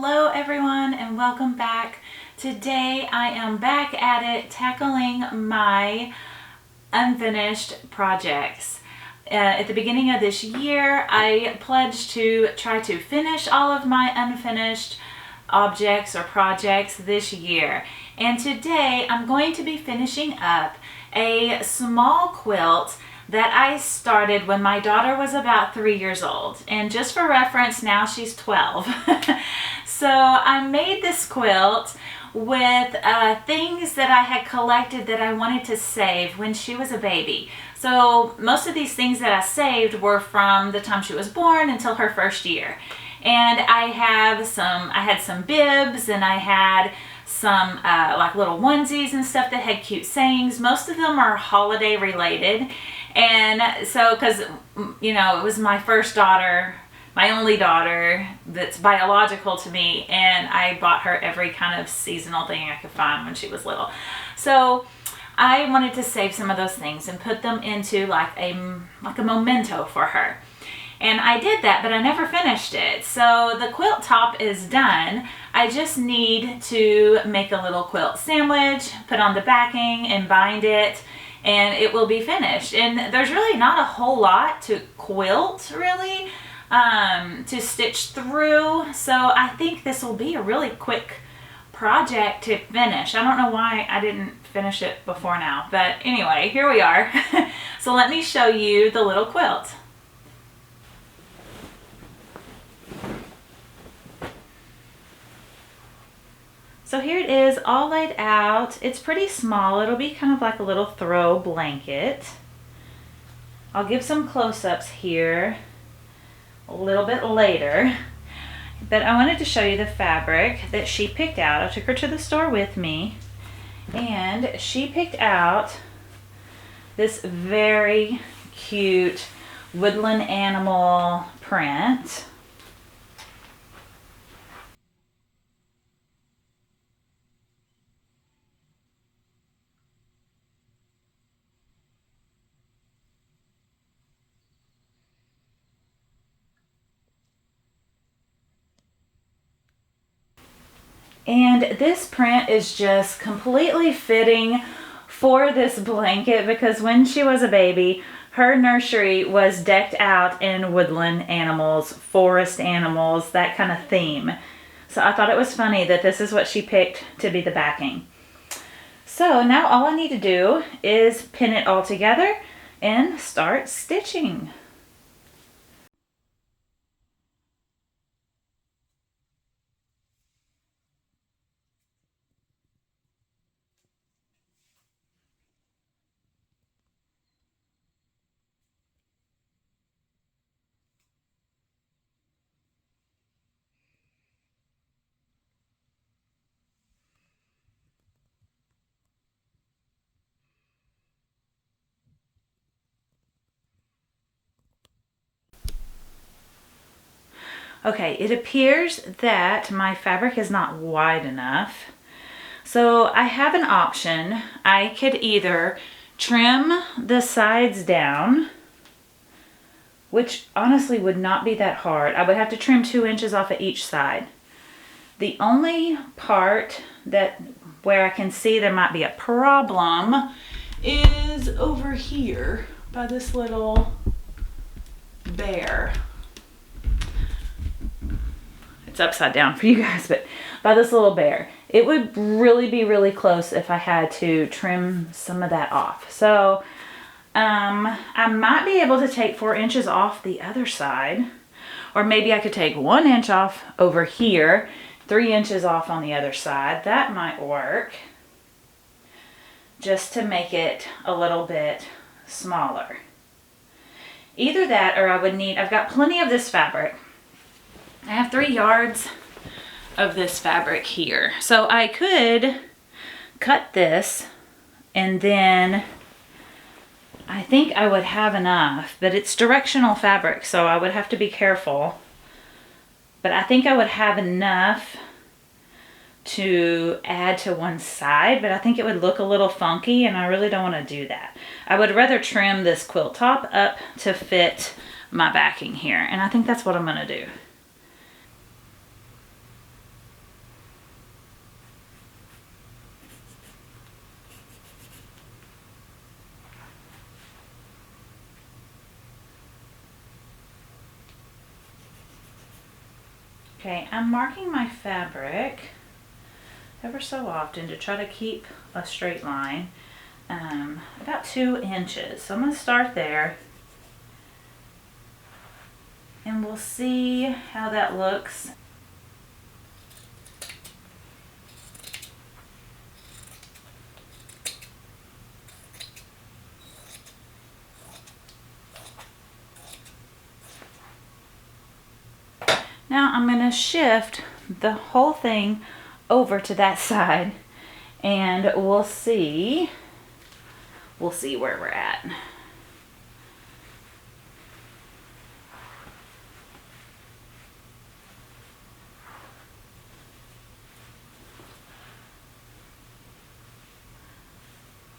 Hello everyone and welcome back. Today I am back at it tackling my unfinished projects. At the beginning of this year I pledged to try to finish all of my unfinished objects or projects this year. And today I'm going to be finishing up a small quilt that I started when my daughter was about 3 years old. And just for reference, now she's 12. So I made this quilt with things that I had collected that I wanted to save when she was a baby. So most of these things that I saved were from the time she was born until her first year. And I had some bibs, and I had some like little onesies and stuff that had cute sayings. Most of them are holiday related. And so, because, you know, it was my first daughter, my only daughter that's biological to me, and I bought her every kind of seasonal thing I could find when she was little. So I wanted to save some of those things and put them into like a memento for her. And I did that, but I never finished it. So the quilt top is done. I just need to make a little quilt sandwich, put on the backing and bind it, and it will be finished. And there's really not a whole lot to quilt, really, to stitch through. So I think this will be a really quick project to finish. I don't know why I didn't finish it before now, but anyway, here we are. So let me show you the little quilt. So here it is, all laid out. It's pretty small. It'll be kind of like a little throw blanket. I'll give some close-ups here a little bit later. But I wanted to show you the fabric that she picked out. I took her to the store with me, and she picked out this very cute woodland animal print. And this print is just completely fitting for this blanket because when she was a baby, her nursery was decked out in woodland animals, forest animals, that kind of theme. So I thought it was funny that this is what she picked to be the backing. So now all I need to do is pin it all together and start stitching. Okay, it appears that my fabric is not wide enough. So I have an option. I could either trim the sides down, which honestly would not be that hard. I would have to trim 2 inches off of each side. The only part where I can see there might be a problem is over here by this little bear. It's upside down for you guys, but by this little bear. It would really be really close if I had to trim some of that off. So I might be able to take 4 inches off the other side, or maybe I could take 1 inch off over here, 3 inches off on the other side. That might work, just to make it a little bit smaller. Either that, or I've got plenty of this fabric. I have 3 yards of this fabric here. So I could cut this, and then I think I would have enough, but it's directional fabric, so I would have to be careful. But I think I would have enough to add to one side, but I think it would look a little funky, and I really don't want to do that. I would rather trim this quilt top up to fit my backing here, and I think that's what I'm going to do. Okay, I'm marking my fabric ever so often to try to keep a straight line, about 2 inches. So I'm going to start there and we'll see how that looks. Now I'm going to shift the whole thing over to that side and we'll see where we're at.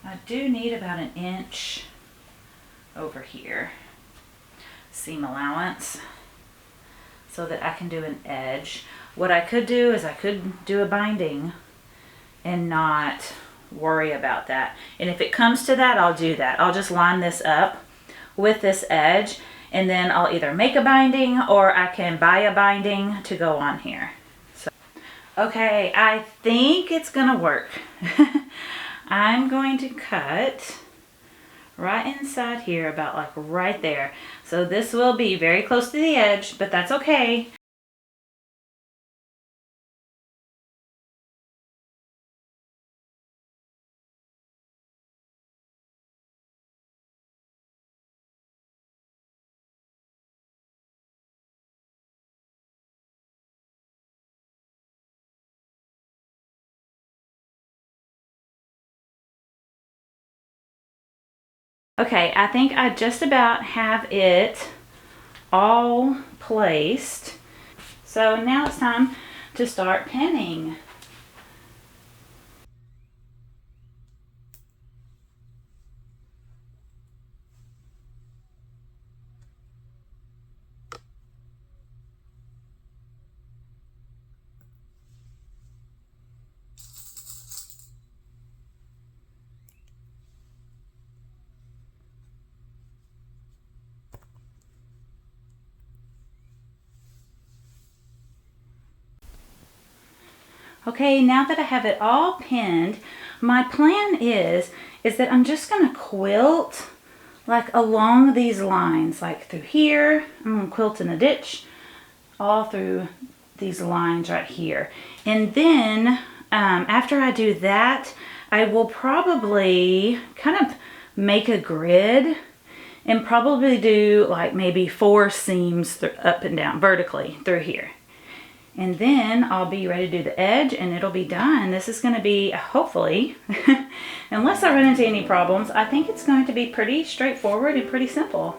I do need about 1 inch over here, seam allowance, so that I can do an edge. What I could do is I could do a binding and not worry about that. And if it comes to that, I'll do that. I'll just line this up with this edge and then I'll either make a binding or I can buy a binding to go on here. So, okay, I think it's gonna work. I'm going to cut right inside here, about like right there. So this will be very close to the edge, but that's okay. Okay, I think I just about have it all placed. So now it's time to start pinning. Okay, now that I have it all pinned, my plan is that I'm just gonna quilt like along these lines, like through here. I'm gonna quilt in the ditch, all through these lines right here. And then after I do that, I will probably kind of make a grid and probably do like maybe 4 seams up and down vertically through here. And then I'll be ready to do the edge and it'll be done. This is going to be, hopefully, unless I run into any problems, I think it's going to be pretty straightforward and pretty simple.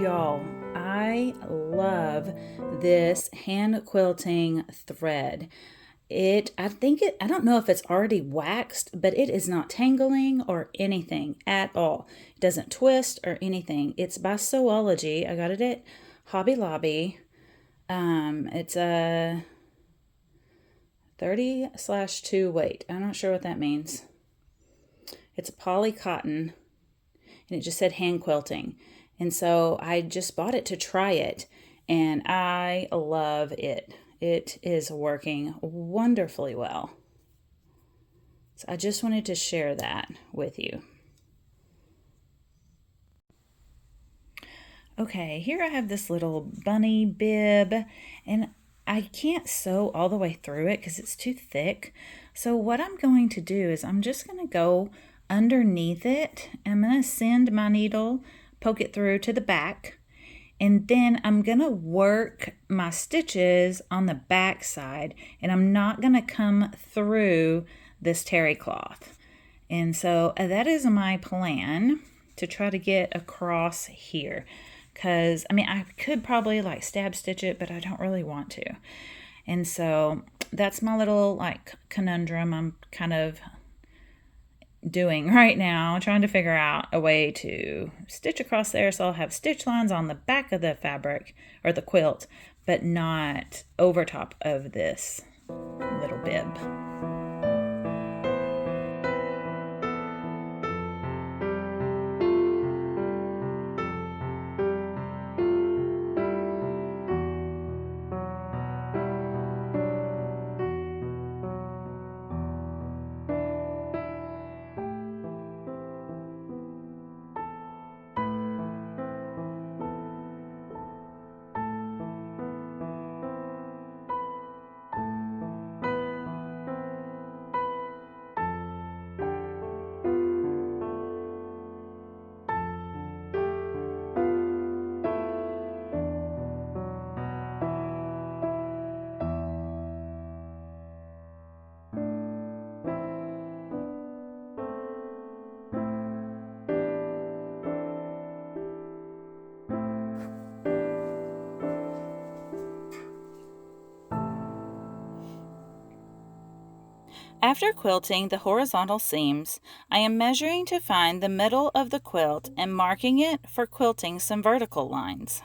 Y'all, I love this hand quilting thread. I don't know if it's already waxed, but it is not tangling or anything at all. It doesn't twist or anything. It's by Sewology. I got it at Hobby Lobby. It's a 30/2 weight. I'm not sure what that means. It's a poly cotton and it just said hand quilting. And so I just bought it to try it and I love it. It is working wonderfully well. So I just wanted to share that with you. Okay, here I have this little bunny bib, and I can't sew all the way through it because it's too thick. So what I'm going to do is I'm just going to go underneath it. I'm going to send my needle, poke it through to the back, and then I'm going to work my stitches on the back side, and I'm not going to come through this terry cloth. And so that is my plan, to try to get across here. Because, I mean, I could probably like stab stitch it, but I don't really want to. And so that's my little like conundrum I'm kind of doing right now, trying to figure out a way to stitch across there so I'll have stitch lines on the back of the fabric or the quilt, but not over top of this little bib. After quilting the horizontal seams, I am measuring to find the middle of the quilt and marking it for quilting some vertical lines.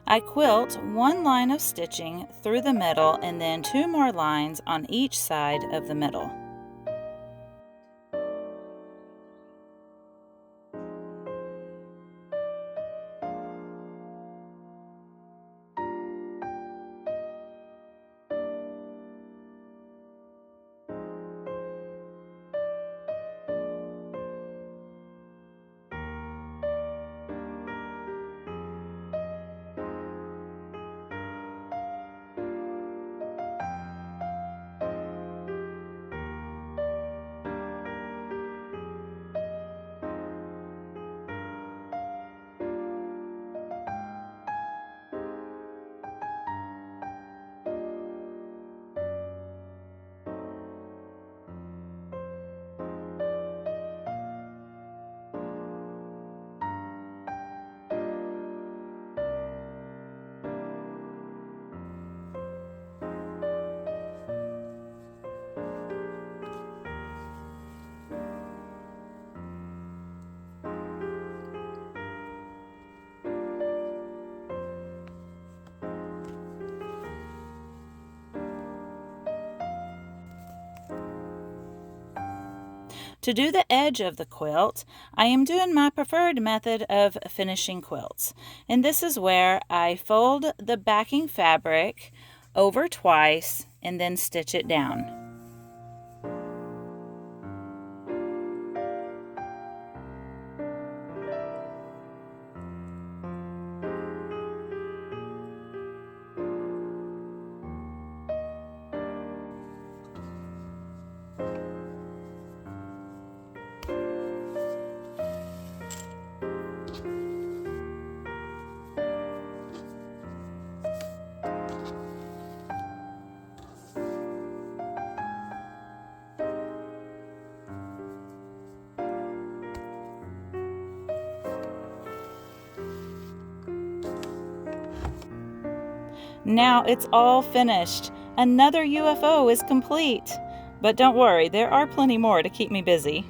I quilt one line of stitching through the middle and then 2 more lines on each side of the middle. To do the edge of the quilt, I am doing my preferred method of finishing quilts. And this is where I fold the backing fabric over twice and then stitch it down. Now it's all finished. Another UFO is complete. But don't worry, there are plenty more to keep me busy.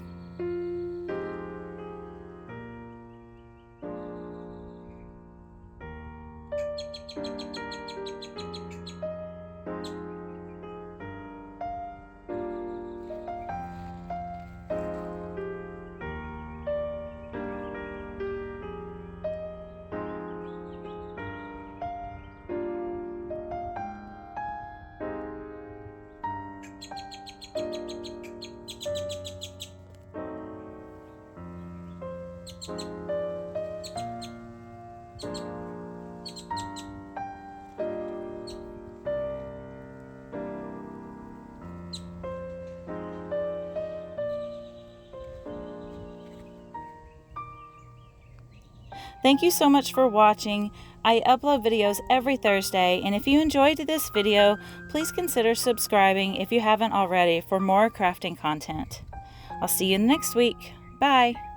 Thank you so much for watching. I upload videos every Thursday, and if you enjoyed this video, please consider subscribing if you haven't already for more crafting content. I'll see you next week. Bye!